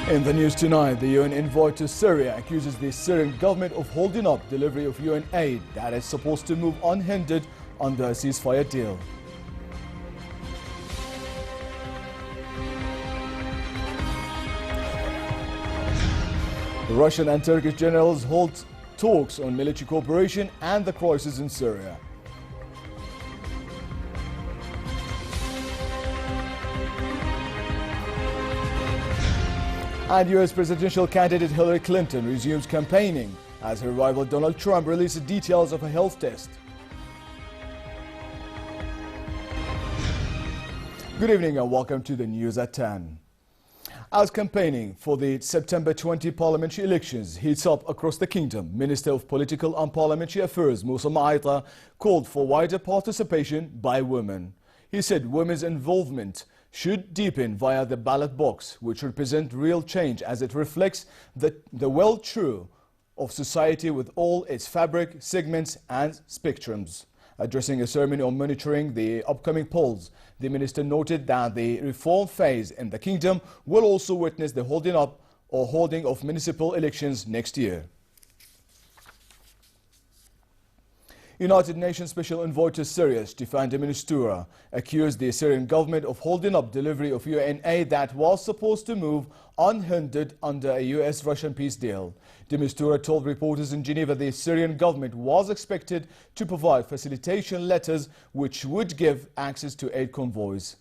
In the news tonight, the UN envoy to Syria accuses the Syrian government of holding up delivery of UN aid that is supposed to move unhindered under a ceasefire deal. The Russian and Turkish generals hold talks on military cooperation and the crisis in Syria. And U.S. presidential candidate Hillary Clinton resumes campaigning as her rival Donald Trump releases details of a health test. Good evening and welcome to the news at 10. As campaigning for the September 20 parliamentary elections heats up across the kingdom, Minister of Political and Parliamentary Affairs Musa Ma'aita called for wider participation by women. He said women's involvement should deepen via the ballot box, which represent real change as it reflects the well-true of society with all its fabric, segments and spectrums. Addressing a ceremony on monitoring the upcoming polls, the minister noted that the reform phase in the kingdom will also witness the holding of municipal elections next year. United Nations Special Envoy to Syria, Staffan de Mistura, accused the Syrian government of holding up delivery of UN aid that was supposed to move unhindered under a US-Russian peace deal. De Mistura told reporters in Geneva the Syrian government was expected to provide facilitation letters which would give access to aid convoys.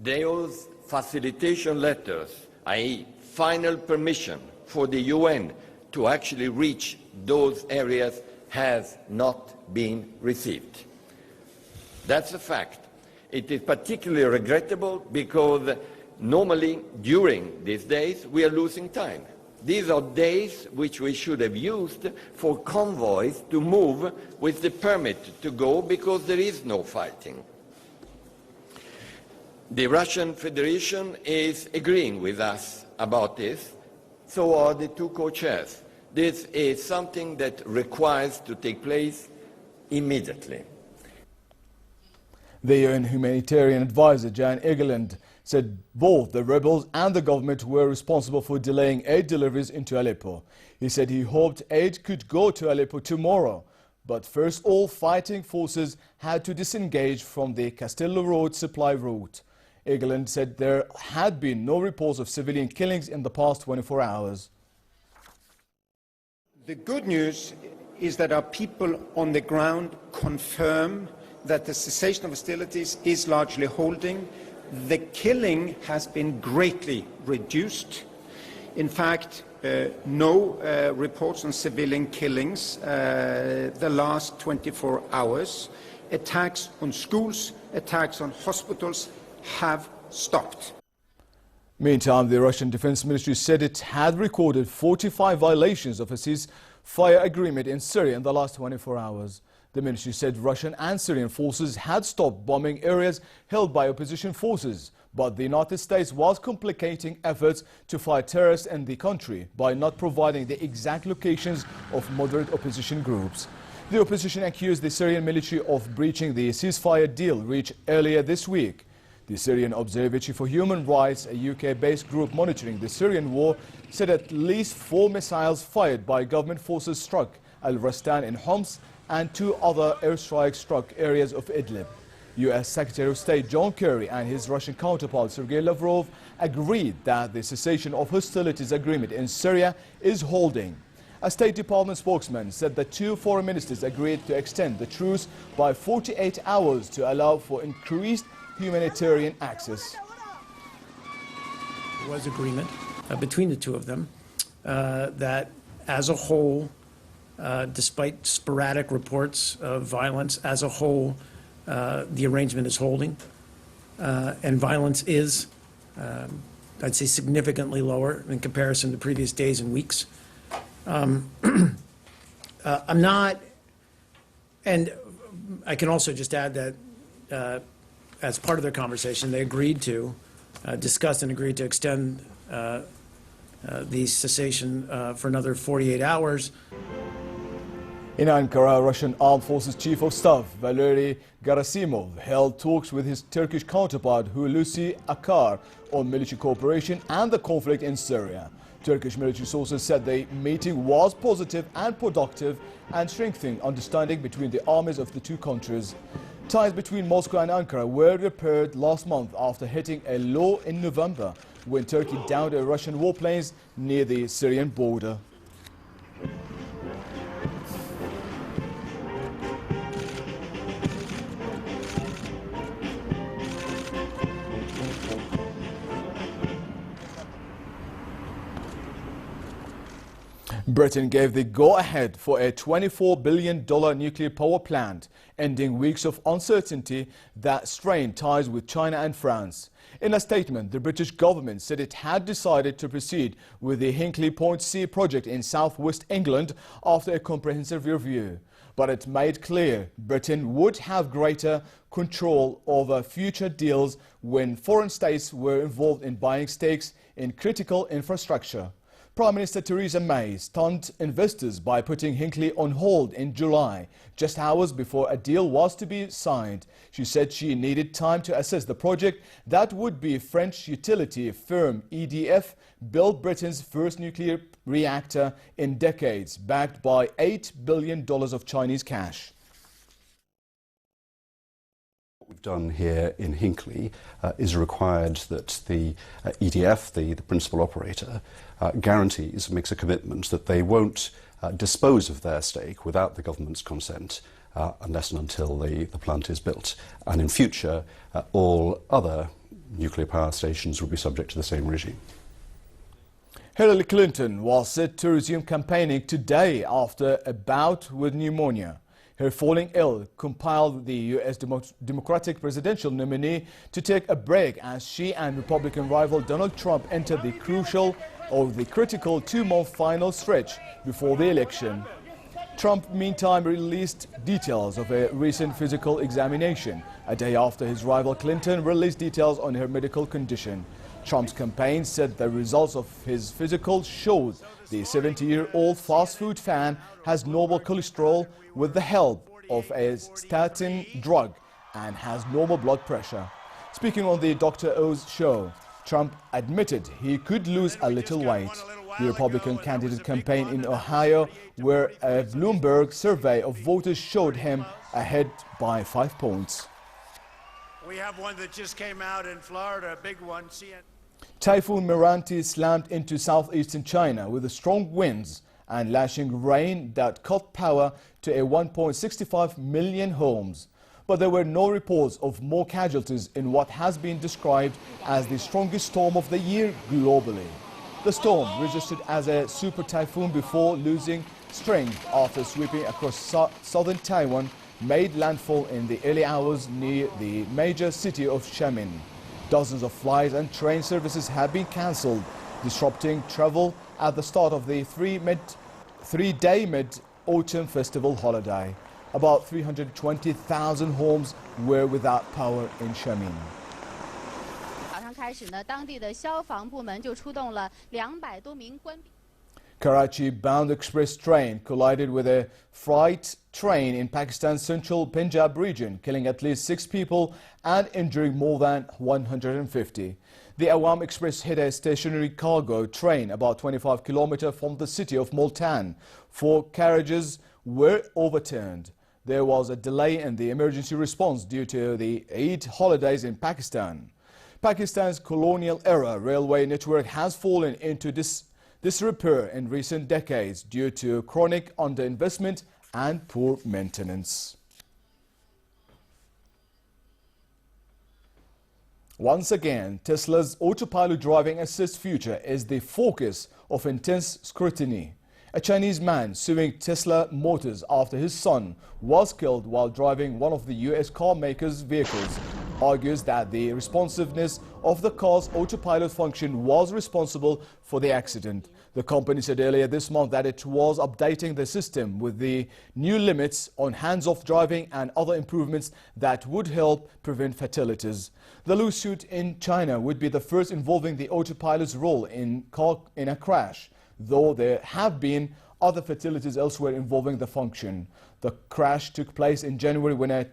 Those facilitation letters, i.e. final permission for the UN to actually reach those areas, has not been received. That's a fact. It is particularly regrettable because normally during these days we are losing time. These are days which we should have used for convoys to move with the permit to go because there is no fighting. The Russian Federation is agreeing with us about this, so are the two co-chairs. This is something that requires to take place immediately. The UN humanitarian advisor Jan Egeland said both the rebels and the government were responsible for delaying aid deliveries into Aleppo. He said he hoped aid could go to Aleppo tomorrow, but first all fighting forces had to disengage from the Castello Road supply route. Egeland said there had been no reports of civilian killings in the past 24 hours. The good news is that our people on the ground confirm that the cessation of hostilities is largely holding. The killing has been greatly reduced. In fact, no reports on civilian killings the last 24 hours. Attacks on schools, attacks on hospitals have stopped. Meantime, the Russian Defense Ministry said it had recorded 45 violations of a ceasefire agreement in Syria in the last 24 hours. The ministry said Russian and Syrian forces had stopped bombing areas held by opposition forces, but the United States was complicating efforts to fight terrorists in the country by not providing the exact locations of moderate opposition groups. The opposition accused the Syrian military of breaching the ceasefire deal reached earlier this week. The Syrian Observatory for Human Rights, a UK-based group monitoring the Syrian war, said at least 4 missiles fired by government forces struck Al-Rastan in Homs and 2 other airstrikes struck areas of Idlib. US Secretary of State John Kerry and his Russian counterpart Sergei Lavrov agreed that the cessation of hostilities agreement in Syria is holding. A State Department spokesman said the 2 foreign ministers agreed to extend the truce by 48 hours to allow for increased humanitarian access. There was agreement between the two of them that as a whole, despite sporadic reports of violence, as a whole, the arrangement is holding. And violence is, I'd say, significantly lower in comparison to previous days and weeks. I'm not, and I can also just add that as part of their conversation, they agreed to, discussed and agreed to extend the cessation for another 48 hours. In Ankara, Russian Armed Forces Chief of Staff Valery Gerasimov held talks with his Turkish counterpart Hulusi Akar on military cooperation and the conflict in Syria. Turkish military sources said the meeting was positive and productive and strengthening understanding between the armies of the two countries. Ties between Moscow and Ankara were repaired last month after hitting a low in November when Turkey downed a Russian warplanes near the Syrian border. Britain gave the go-ahead for a $24 billion nuclear power plant, ending weeks of uncertainty that strained ties with China and France. In a statement, the British government said it had decided to proceed with the Hinkley Point C project in southwest England after a comprehensive review. But it made clear Britain would have greater control over future deals when foreign states were involved in buying stakes in critical infrastructure. Prime Minister Theresa May stunned investors by putting Hinkley on hold in July, just hours before a deal was to be signed. She said she needed time to assess the project that would be French utility firm EDF build Britain's first nuclear reactor in decades, backed by $8 billion of Chinese cash. What we've done here in Hinkley is required that the EDF, the principal operator, guarantees, makes a commitment that they won't dispose of their stake without the government's consent unless and until the plant is built. And in future, all other nuclear power stations will be subject to the same regime. Hillary Clinton was set to resume campaigning today after a bout with pneumonia. Her falling ill compelled the U.S. Democratic presidential nominee to take a break as she and Republican rival Donald Trump entered the critical two-month final stretch before the election. Trump, meantime, released details of a recent physical examination, a day after his rival Clinton released details on her medical condition. Trump's campaign said the results of his physical showed the 70-year-old fast food fan has normal cholesterol with the help of a statin drug and has normal blood pressure. Speaking on the Dr. Oz show, Trump admitted he could lose a little weight. The Republican candidate campaign in Ohio, where a Bloomberg survey of voters showed him ahead by 5 points. We have one that just came out in Florida, a big one. Typhoon Meranti slammed into southeastern China with strong winds and lashing rain that cut power to a 1.65 million homes. But there were no reports of more casualties in what has been described as the strongest storm of the year globally. The storm, registered as a super typhoon before losing strength after sweeping across southern Taiwan, made landfall in the early hours near the major city of Xiamen. Dozens of flights and train services have been cancelled, disrupting travel at the start of the three-day mid-autumn festival holiday. About 320,000 homes were without power in Xiamen. Karachi-bound express train collided with a freight train in Pakistan's central Punjab region, killing at least 6 people and injuring more than 150. The Awam Express hit a stationary cargo train about 25 kilometers from the city of Multan. 4 carriages were overturned. There was a delay in the emergency response due to the Eid holidays in Pakistan. Pakistan's colonial-era railway network has fallen into disrepair in recent decades due to chronic underinvestment and poor maintenance. Once again, Tesla's autopilot driving assist feature is the focus of intense scrutiny. A Chinese man suing Tesla Motors after his son was killed while driving one of the U.S. car maker's vehicles argues that the responsiveness of the car's autopilot function was responsible for the accident. The company said earlier this month that it was updating the system with the new limits on hands-off driving and other improvements that would help prevent fatalities. The lawsuit in China would be the first involving the autopilot's role in a crash, though there have been other fatalities elsewhere involving the function. The crash took place in January when a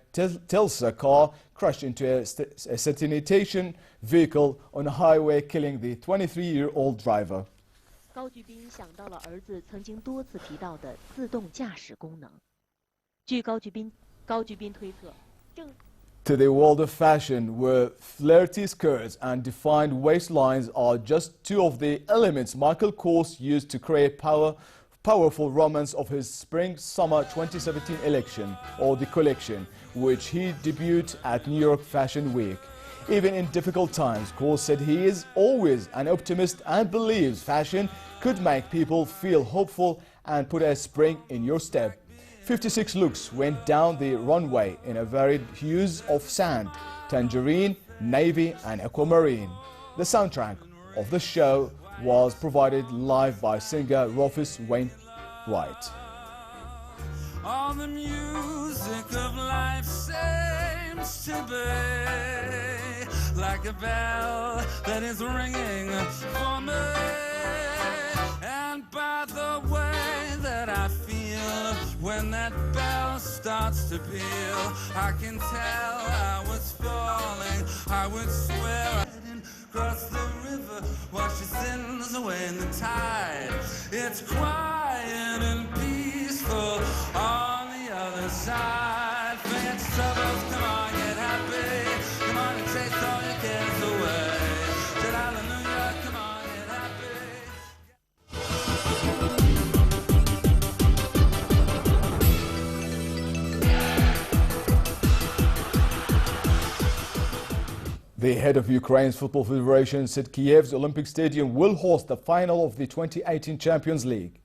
Tesla car crashed into a sanitation vehicle on a highway, killing the 23-year-old driver. 高举斌想到了儿子曾经多次提到的自动驾驶功能。据高举斌推测，正 To the world of fashion, where flirty skirts and defined waistlines are just two of the elements Michael Kors used to create powerful romance of his Spring-Summer 2017 collection, which he debuted at New York Fashion Week. Even in difficult times, Kors said he is always an optimist and believes fashion could make people feel hopeful and put a spring in your step. 56 looks went down the runway in a varied hues of sand, tangerine, navy and aquamarine. The soundtrack of the show was provided live by singer Rufus Wainwright. All the music of life seems to be like a bell that is ringing for me. And by the way that I feel when that bell starts to peal, I can tell I was falling. I would swear I didn't cross the river, wash your sins away in the tide. It's quiet and peaceful on the other side. Forget troubles, come on, get happy. Come on and chase all your cares away. Shout hallelujah, come on, get happy. The head of Ukraine's Football Federation said Kiev's Olympic Stadium will host the final of the 2018 Champions League.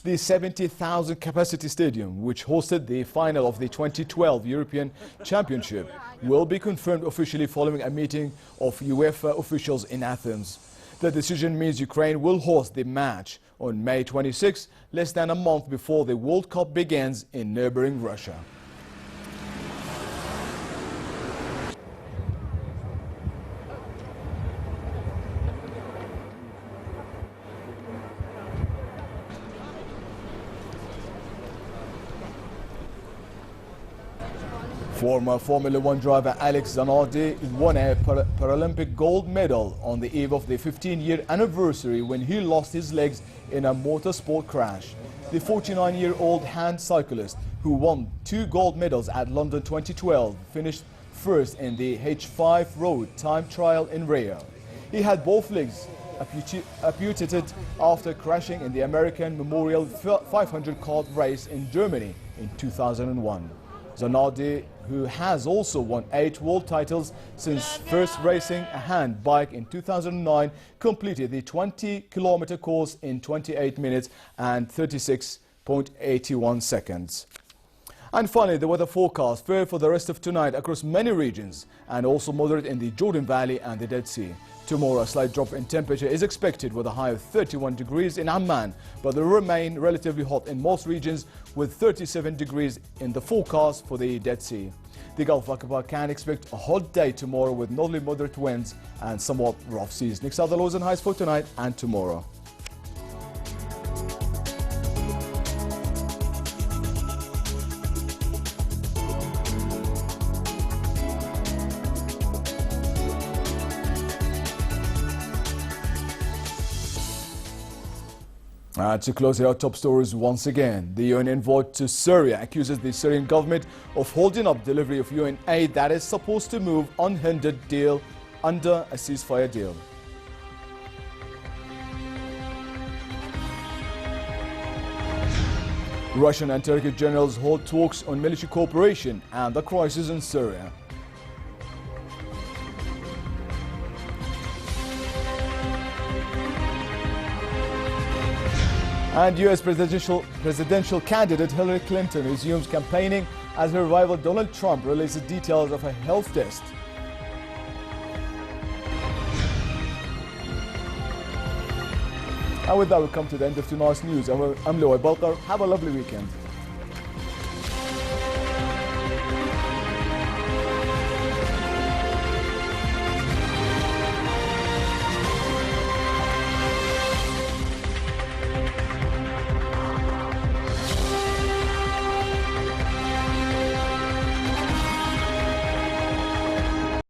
The 70,000 capacity stadium, which hosted the final of the 2012 European Championship, will be confirmed officially following a meeting of UEFA officials in Athens. The decision means Ukraine will host the match on May 26, less than a month before the World Cup begins in neighboring Russia. Former Formula One driver Alex Zanardi won a Paralympic gold medal on the eve of the 15-year anniversary when he lost his legs in a motorsport crash. The 49-year-old hand cyclist, who won 2 gold medals at London 2012, finished first in the H5 road time trial in Rio. He had both legs amputated after crashing in the American Memorial 500 kart race in Germany in 2001. Zanardi, who has also won 8 world titles since first racing a hand bike in 2009, completed the 20-kilometer course in 28 minutes and 36.81 seconds. And finally, the weather forecast: fair for the rest of tonight across many regions and also moderate in the Jordan Valley and the Dead Sea. Tomorrow, a slight drop in temperature is expected with a high of 31 degrees in Amman, but will remain relatively hot in most regions with 37 degrees in the forecast for the Dead Sea. The Gulf of Aqaba can expect a hot day tomorrow with northerly moderate winds and somewhat rough seas. Next are the lows and highs for tonight and tomorrow. To close our top stories once again, the UN envoy to Syria accuses the Syrian government of holding up delivery of UN aid that is supposed to move unhindered under a ceasefire deal. Russian and Turkish generals hold talks on military cooperation and the crisis in Syria. And U.S. presidential candidate Hillary Clinton resumes campaigning as her rival Donald Trump releases details of a health test. And with that, we come to the end of tonight's news. I'm Loy Balkar. Have a lovely weekend.